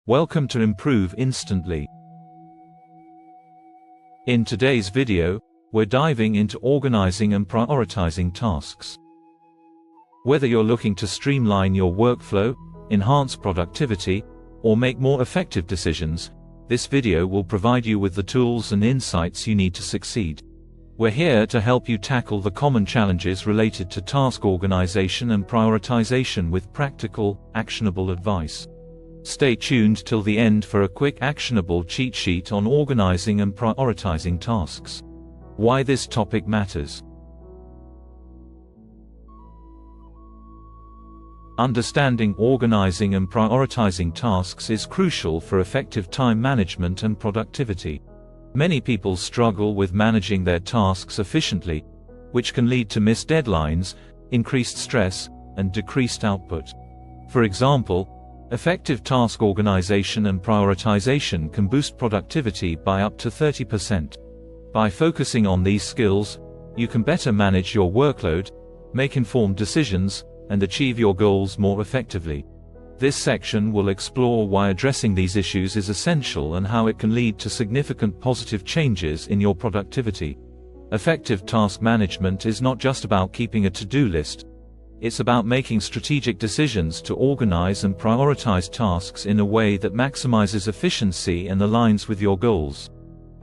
Welcome to Improve Instantly. In today's video, we're diving into organizing and prioritizing tasks. Whether you're looking to streamline your workflow, enhance productivity, or make more effective decisions, this video will provide you with the tools and insights you need to succeed. We're here to help you tackle the common challenges related to task organization and prioritization with practical, actionable advice. Stay tuned till the end for a quick actionable cheat sheet on organizing and prioritizing tasks. Why this topic matters. Understanding organizing and prioritizing tasks is crucial for effective time management and productivity. Many people struggle with managing their tasks efficiently, which can lead to missed deadlines, increased stress, and decreased output. For example, effective task organization and prioritization can boost productivity by up to 30%. By focusing on these skills, you can better manage your workload, make informed decisions, and achieve your goals more effectively. This section will explore why addressing these issues is essential and how it can lead to significant positive changes in your productivity. Effective task management is not just about keeping a to-do list. It's about making strategic decisions to organize and prioritize tasks in a way that maximizes efficiency and aligns with your goals.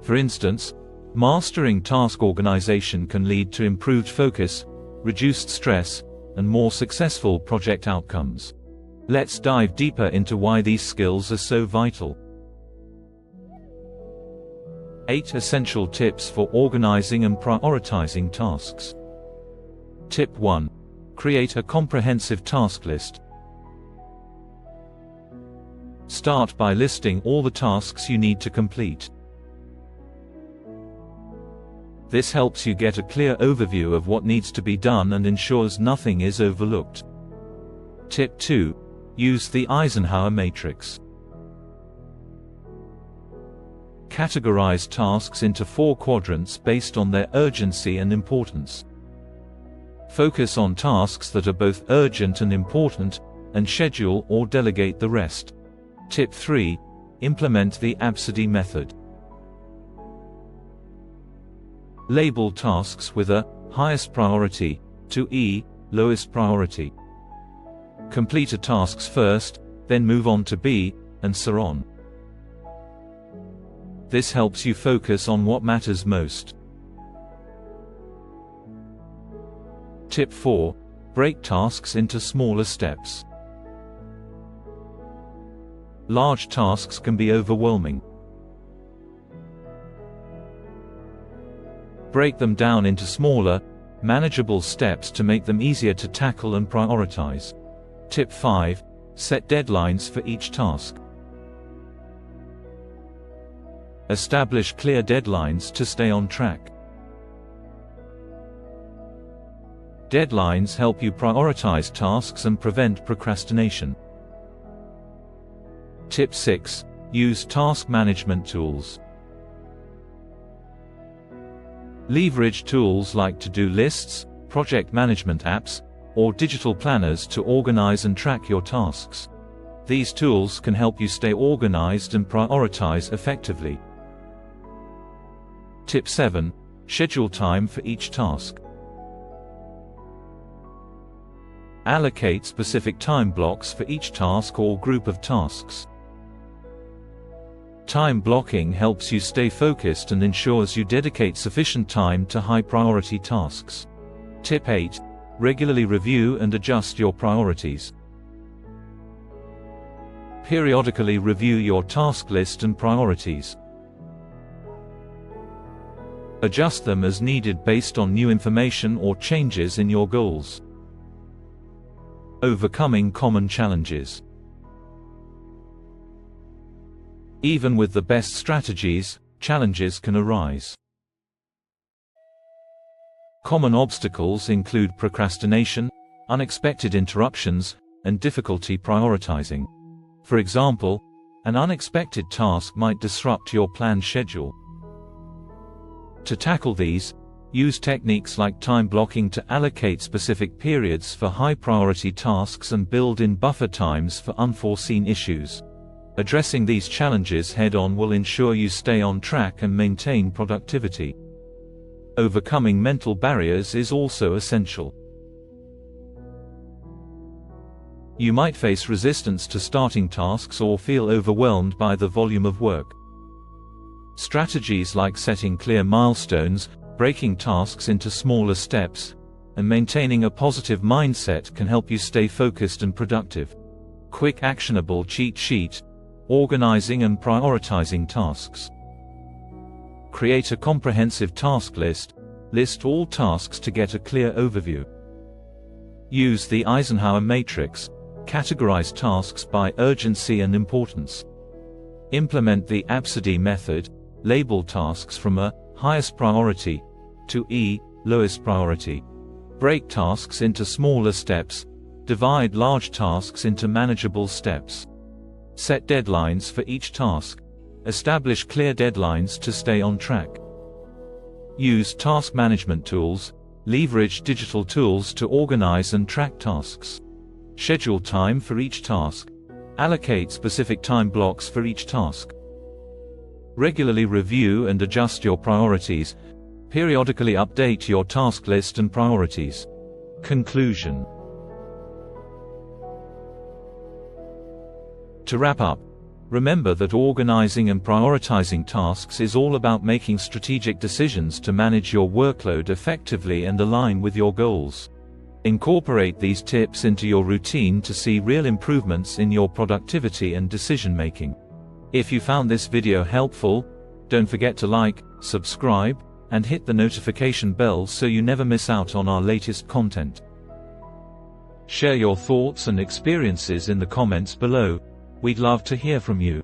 For instance, mastering task organization can lead to improved focus, reduced stress, and more successful project outcomes. Let's dive deeper into why these skills are so vital. 8 essential tips for organizing and prioritizing tasks. Tip 1. Create a comprehensive task list. Start by listing all the tasks you need to complete. This helps you get a clear overview of what needs to be done and ensures nothing is overlooked. Tip 2. Use the Eisenhower matrix. Categorize tasks into 4 quadrants based on their urgency and importance. Focus on tasks that are both urgent and important, and schedule or delegate the rest. Tip 3. Implement the ABCD method. Label tasks with a highest priority to E, lowest priority. Complete a tasks first, then move on to B, and so on. This helps you focus on what matters most. Tip 4. Break tasks into smaller steps. Large tasks can be overwhelming. Break them down into smaller, manageable steps to make them easier to tackle and prioritize. Tip 5. Set deadlines for each task. Establish clear deadlines to stay on track. Deadlines help you prioritize tasks and prevent procrastination. Tip 6. Use task management tools. Leverage tools like to-do lists, project management apps, or digital planners to organize and track your tasks. These tools can help you stay organized and prioritize effectively. Tip 7. Schedule time for each task. Allocate specific time blocks for each task or group of tasks. Time blocking helps you stay focused and ensures you dedicate sufficient time to high-priority tasks. Tip 8. Regularly review and adjust your priorities. Periodically review your task list and priorities. Adjust them as needed based on new information or changes in your goals. Overcoming common challenges. Even with the best strategies, challenges can arise. Common obstacles include procrastination, unexpected interruptions, and difficulty prioritizing. For example, an unexpected task might disrupt your planned schedule. To tackle these, use techniques like time blocking to allocate specific periods for high-priority tasks and build in buffer times for unforeseen issues. Addressing these challenges head-on will ensure you stay on track and maintain productivity. Overcoming mental barriers is also essential. You might face resistance to starting tasks or feel overwhelmed by the volume of work. Strategies like setting clear milestones, breaking tasks into smaller steps, and maintaining a positive mindset can help you stay focused and productive. Quick actionable cheat sheet: organizing and prioritizing tasks. Create a comprehensive task list. List all tasks to get a clear overview. Use the Eisenhower matrix. Categorize tasks by urgency and importance. Implement the ABCD method. Label tasks from A, highest priority, to E, lowest priority. Break tasks into smaller steps. Divide large tasks into manageable steps. Set deadlines for each task. Establish clear deadlines to stay on track. Use task management tools. Leverage digital tools to organize and track tasks. Schedule time for each task. Allocate specific time blocks for each task. Regularly review and adjust your priorities. Periodically update your task list and priorities. Conclusion. To wrap up, remember that organizing and prioritizing tasks is all about making strategic decisions to manage your workload effectively and align with your goals. Incorporate these tips into your routine to see real improvements in your productivity and decision-making. If you found this video helpful, don't forget to like, subscribe, and hit the notification bell so you never miss out on our latest content. Share your thoughts and experiences in the comments below. We'd love to hear from you.